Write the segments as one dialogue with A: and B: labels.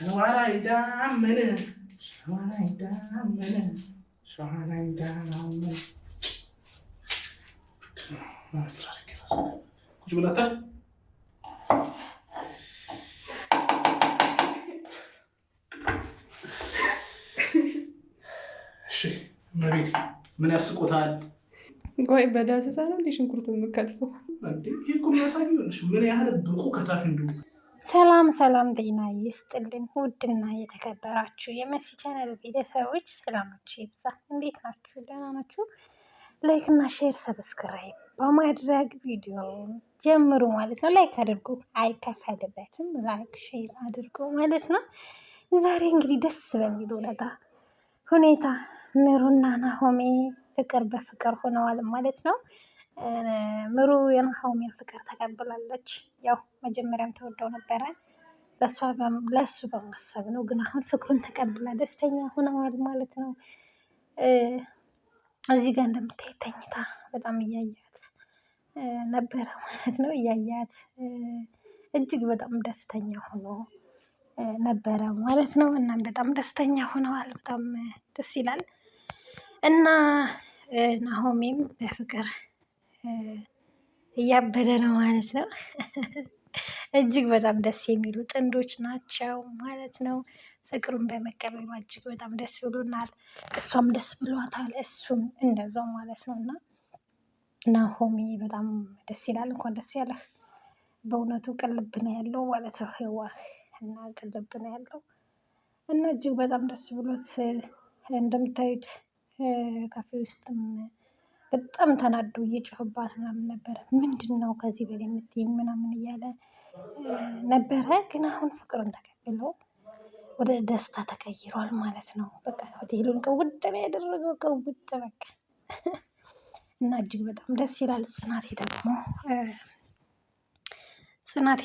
A: ሸዋላይ ዳመነ ሸዋላይ ዳመነ ሸዋላይ ዳመነ ቁጭ ብለህ እሺ እመቤቴ ምን ያስቆታል?
B: ቆይ በዳሰሳ ነው እንዴ ሽንኩርት የምከትፈው?
A: ይህ እኮ የሚያሳየው ምን ያህል ብቁ ከታፍ እንደሆነ።
C: ሰላም ሰላም፣ ጤና ይስጥልን ውድና የተከበራችሁ የመሲ ቻናል ቤተሰቦች ሰላማችሁ ይብዛ። እንዴት ናችሁ? ደህና ናችሁ? ላይክ እና ሼር ሰብስክራይብ በማድረግ ቪዲዮ ጀምሩ ማለት ነው። ላይክ አድርጉ፣ አይከፈልበትም። ላይክ ሼር አድርጉ ማለት ነው። ዛሬ እንግዲህ ደስ በሚል ሁኔታ ምሩና ናሆሜ ፍቅር በፍቅር ሆነዋል ማለት ነው። ምሩ የናሆሜን ፍቅር ተቀብላለች። ያው መጀመሪያም ተወደው ነበረ፣ ለሱ በማሰብ ነው። ግን አሁን ፍቅሩን ተቀብላ ደስተኛ ሆነዋል ማለት ነው። እዚህ ጋር እንደምታየት ተኝታ በጣም እያያት ነበረ ማለት ነው። እያያት እጅግ በጣም ደስተኛ ሆኖ ነበረ ማለት ነው። እናም በጣም ደስተኛ ሆነዋል። በጣም ደስ ይላል። እና ናሆሜም በፍቅር እያበደ ነው ማለት ነው። እጅግ በጣም ደስ የሚሉ ጥንዶች ናቸው ማለት ነው። ፍቅሩን በመቀበሉ እጅግ በጣም ደስ ብሎናል። እሷም ደስ ብሏታል፣ እሱም እንደዛው ማለት ነው። እና ናሆሜ በጣም ደስ ይላል። እንኳን ደስ ያለህ። በእውነቱ ቅልብ ነው ያለው ማለት ነው። የዋህ እና ቅልብ ነው ያለው እና እጅግ በጣም ደስ ብሎት እንደምታዩት ካፌ ውስጥም በጣም ተናዶ እየጮህባት ምናምን ነበረ። ምንድን ነው ከዚህ በላይ የምትይኝ ምናምን እያለ ነበረ። ግን አሁን ፍቅሩን ተቀብሎ ወደ ደስታ ተቀይሯል ማለት ነው። በቃ ሆቴሉን ቀውጥ ነው ያደረገው፣ ቀውጥ በቃ እና እጅግ በጣም ደስ ይላል። ጽናቴ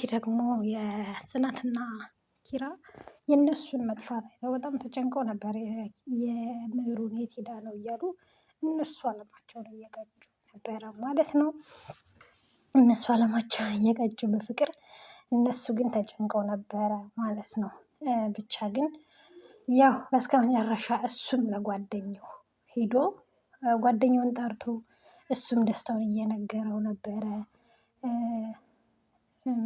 C: ደግሞ የጽናትና ኪራ የእነሱን መጥፋት አይተው በጣም ተጨንቀው ነበር። የምሩን የት ሄዳ ነው እያሉ እነሱ አለማቸውን እየቀጩ ነበረ ማለት ነው። እነሱ አለማቸውን እየቀጩ በፍቅር፣ እነሱ ግን ተጨንቀው ነበረ ማለት ነው። ብቻ ግን ያው በስከ መጨረሻ እሱም ለጓደኛው ሄዶ ጓደኛውን ጠርቶ እሱም ደስታውን እየነገረው ነበረ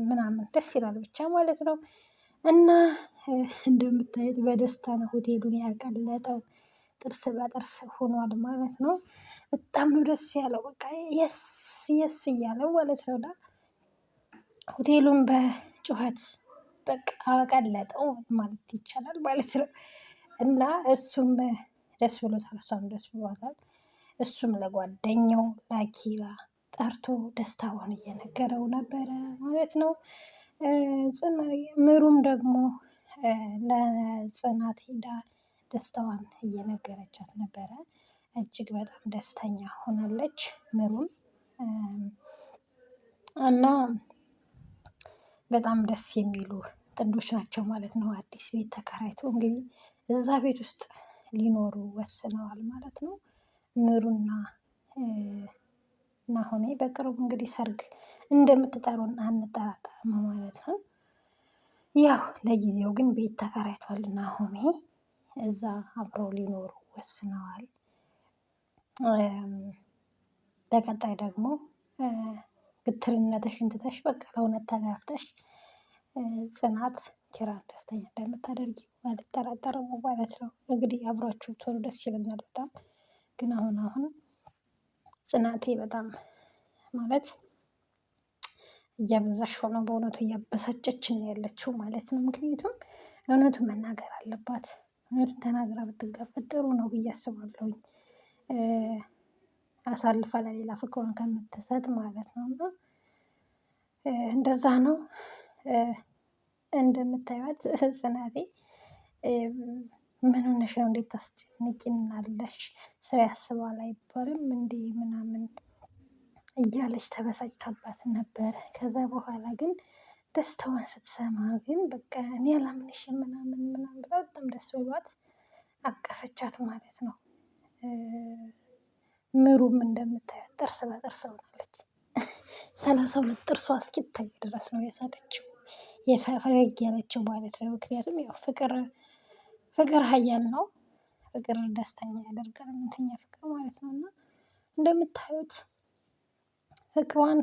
C: ምናምን ደስ ይላል ብቻ ማለት ነው። እና እንደምታዩት በደስታ ነው ሆቴሉን ያቀለጠው። ጥርስ በጥርስ ሆኗል ማለት ነው። በጣም ነው ደስ ያለው። በቃ የስ የስ እያለው ማለት ነው። እና ሆቴሉን በጩኸት በቃ አቀለጠው ማለት ይቻላል ማለት ነው። እና እሱም ደስ ብሎታል፣ እሷም ደስ ብሏታል። እሱም ለጓደኛው ለኪራ ጠርቶ ደስታውን እየነገረው ነበረ ማለት ነው። ምሩም ደግሞ ለጽናት ሄዳ ደስታዋን እየነገረቻት ነበረ። እጅግ በጣም ደስተኛ ሆናለች ምሩም እና በጣም ደስ የሚሉ ጥንዶች ናቸው ማለት ነው። አዲስ ቤት ተከራይቶ እንግዲህ እዛ ቤት ውስጥ ሊኖሩ ወስነዋል ማለት ነው። ምሩና ናሆሜ በቅርቡ እንግዲህ ሰርግ እንደምትጠሩን አንጠራጠርም ማለት ነው። ያው ለጊዜው ግን ቤት ተከራይቷል ናሆሜ፣ እዛ አብረው ሊኖሩ ወስነዋል። በቀጣይ ደግሞ ግትርነትሽን ትተሽ በቃ ለእውነት ተጋፍተሽ ጽናት ኪራን ደስተኛ እንደምታደርጊ አልጠራጠርም ማለት ነው። እንግዲህ አብሯችሁ ብትሆኑ ደስ ይለኛል በጣም። ግን አሁን ጽናቴ በጣም ማለት እያበዛሽ ሆኖ በእውነቱ እያበሳጨችን ነው ያለችው ማለት ነው። ምክንያቱም እውነቱን መናገር አለባት። እውነቱን ተናግራ ብትጋፈጥ ጥሩ ነው ብዬ አስባለሁኝ። አሳልፋ ለሌላ ፍቅሯን ከምትሰጥ ማለት ነው። እና እንደዛ ነው። እንደምታዩት ጽናቴ ምን ሆነሽ ነው? እንዴት ታስጨንቂናለሽ? ሰው ያስባል አይባልም እንዴ ምናምን እያለች ተበሳጭታባት ነበረ። ከዛ በኋላ ግን ደስታዋን ስትሰማ ግን በቃ እኔ አላምንሽም ምናምን ብላ በጣም ደስ ብሏት አቀፈቻት ማለት ነው። ምሩም እንደምታዩት ጥርስ በጥርስ ሆናለች። 32 ጥርሷ እስኪታይ ድረስ ነው የሳቀችው። ፈገግ ያለችው ማለት ነው። ምክንያቱም ያው ፍቅር ሀያል ነው። ፍቅር ደስተኛ ያደርጋል። እውነተኛ ፍቅር ማለት ነው። እና እንደምታዩት ፍቅሩን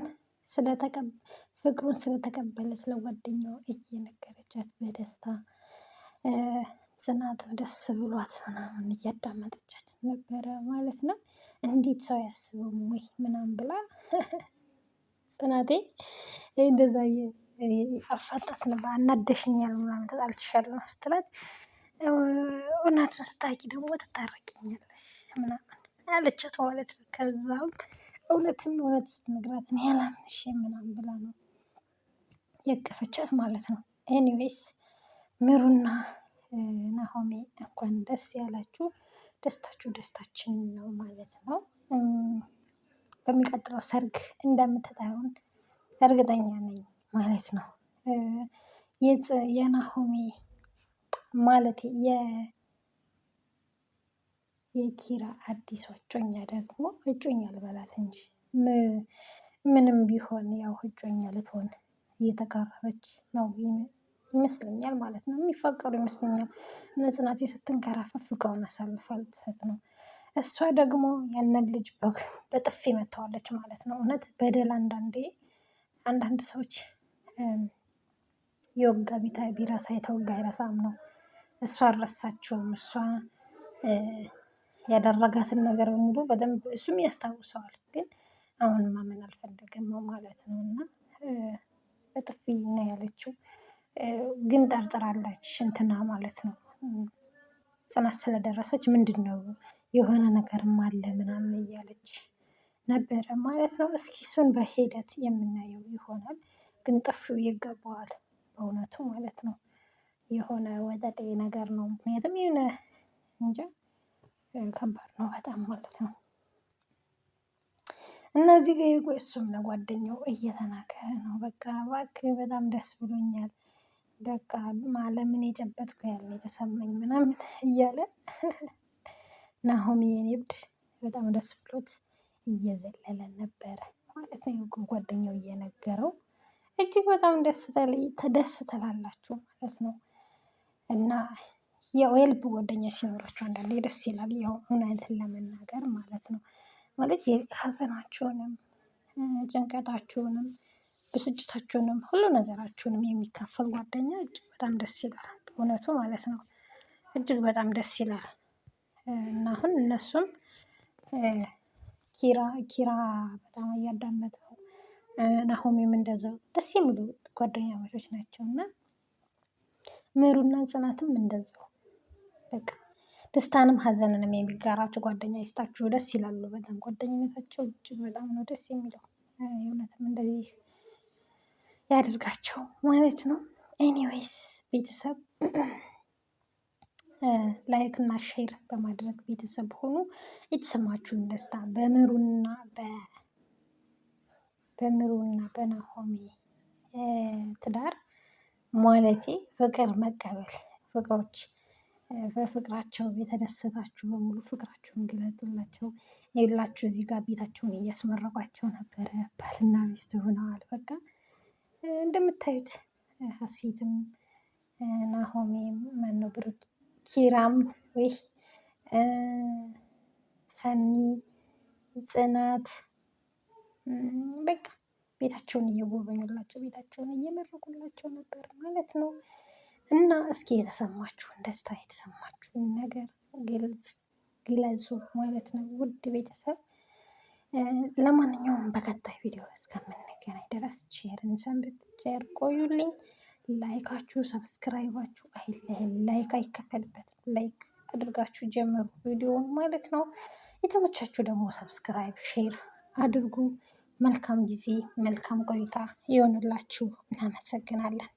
C: ስለተቀበለች ለጓደኛዋ እየነገረቻት በደስታ ጽናትም ደስ ብሏት ምናምን እያዳመጠቻት ነበረ ማለት ነው። እንዴት ሰው አያስበውም ወይ ምናምን ብላ ጽናቴ እንደዛ አፋጣት ነበር። አናደሽኛል ምናምን ተጣልተሻል ነው ስትላት እውነቱን ስታውቂ ደግሞ ትታረቂኛለሽ ምናምን አለቻት ማለት ነው። ከዛም እውነት ስትነግራት እኔ አላምንሽም ምናምን ብላ ነው ያቀፈቻት ማለት ነው። ኤኒዌይስ ምሩና ናሆሜ እንኳን ደስ ያላችሁ። ደስታችሁ ደስታችን ነው ማለት ነው። በሚቀጥለው ሰርግ እንደምትጠሩን እርግጠኛ ነኝ ማለት ነው። የናሆሜ ማለት የኪራ አዲስ እጮኛ ደግሞ እጮኛ ልበላት እንጂ ምንም ቢሆን ያው እጮኛ ልትሆን እየተቃረበች ነው ይመስለኛል ማለት ነው። የሚፋቀሩ ይመስለኛል። ጽናቴ ስትንከራፈፍ ፍቅሯን አሳልፋ ልትሰጥ ነው። እሷ ደግሞ ያንን ልጅ በጥፊ መታዋለች ማለት ነው። እውነት በደል አንዳንድ ሰዎች የወጋ ቢረሳ የተወጋ አይረሳም ነው። እሷ አልረሳችውም። እሷ ያደረጋትን ነገር በሙሉ በደንብ እሱም ያስታውሰዋል። ግን አሁን ማመን አልፈለገም ማለት ነው። እና በጥፊ ነው ያለችው። ግን ጠርጥራለች እንትና ማለት ነው። ጽናት ስለደረሰች ምንድነው የሆነ ነገርም አለ ምናምን እያለች ነበረ ማለት ነው። እስኪ እሱን በሂደት የምናየው ይሆናል። ግን ጥፊው ይገባዋል በእውነቱ ማለት ነው። የሆነ ወጠጤ ነገር ነው። ምክንያቱም የሆነ እንጃ ከባድ ነው በጣም ማለት ነው። እነዚህ ጋር እሱም ለጓደኛው እየተናገረ ነው። በቃ እባክህ በጣም ደስ ብሎኛል። በቃ ዓለምን የጨበጥኩ ያለ የተሰማኝ ምናምን እያለ ናሆሜ የኔ እብድ በጣም ደስ ብሎት እየዘለለ ነበረ ማለት ነው። ጓደኛው እየነገረው እጅግ በጣም ደስ ትላላችሁ ማለት ነው። እና ያው የልብ ጓደኛ ሲኖራችሁ አንዳንዴ ደስ ይላል። ያው እውነትን ለመናገር ማለት ነው። ማለት ሀዘናችሁንም ጭንቀታችሁንም ብስጭታችሁንም ሁሉ ነገራችሁንም የሚካፈል ጓደኛ እጅግ በጣም ደስ ይላል በእውነቱ ማለት ነው። እጅግ በጣም ደስ ይላል። እና አሁን እነሱም ኪራ በጣም እያዳመጠው ናሆሜም እንደዛው ደስ የሚሉ ጓደኛማቾች ናቸው። እና ምሩና ጽናትም እንደዛው በቃ ደስታንም ሀዘንንም የሚጋራችሁ ጓደኛ ይስጣችሁ። ደስ ይላሉ በጣም ጓደኝነታቸው እጅግ በጣም ነው ደስ የሚለው። የእውነትም እንደዚህ ያድርጋቸው ማለት ነው። ኤኒዌይስ ቤተሰብ ላይክ እና ሼር በማድረግ ቤተሰብ ሆኑ። የተሰማችሁን ደስታ በምሩና በናሆሜ ትዳር ማለቴ ፍቅር መቀበል በፍቅራቸው የተደሰታችሁ በሙሉ ፍቅራችሁን ግለጡላቸው። ይኸውላችሁ እዚህ ጋር ቤታቸውን እያስመረቋቸው ነበረ። ባልና ሚስት ሆነዋል። በቃ እንደምታዩት ሀሴትም ናሆሜም ማነው ብሩክ ኪራም ወይ ሰኒ ጽናት በቃ ቤታቸውን እየጎበኙላቸው ቤታቸውን እየመረቁላቸው ነበር ማለት ነው። እና እስኪ የተሰማችሁን ደስታ የተሰማችሁን ነገር ግለጹ ማለት ነው። ውድ ቤተሰብ ለማንኛውም በቀጣይ ቪዲዮ እስከምንገናኝ ድረስ ቼርን ሰንብት። ቼር ቆዩልኝ። ላይካችሁ ሰብስክራይባችሁ አይለየን። ላይክ አይከፈልበትም። ላይክ አድርጋችሁ ጀምሩ ቪዲዮውን ማለት ነው። የተመቻችሁ ደግሞ ሰብስክራይብ ሼር አድርጉ። መልካም ጊዜ መልካም ቆይታ ይሆንላችሁ። እናመሰግናለን።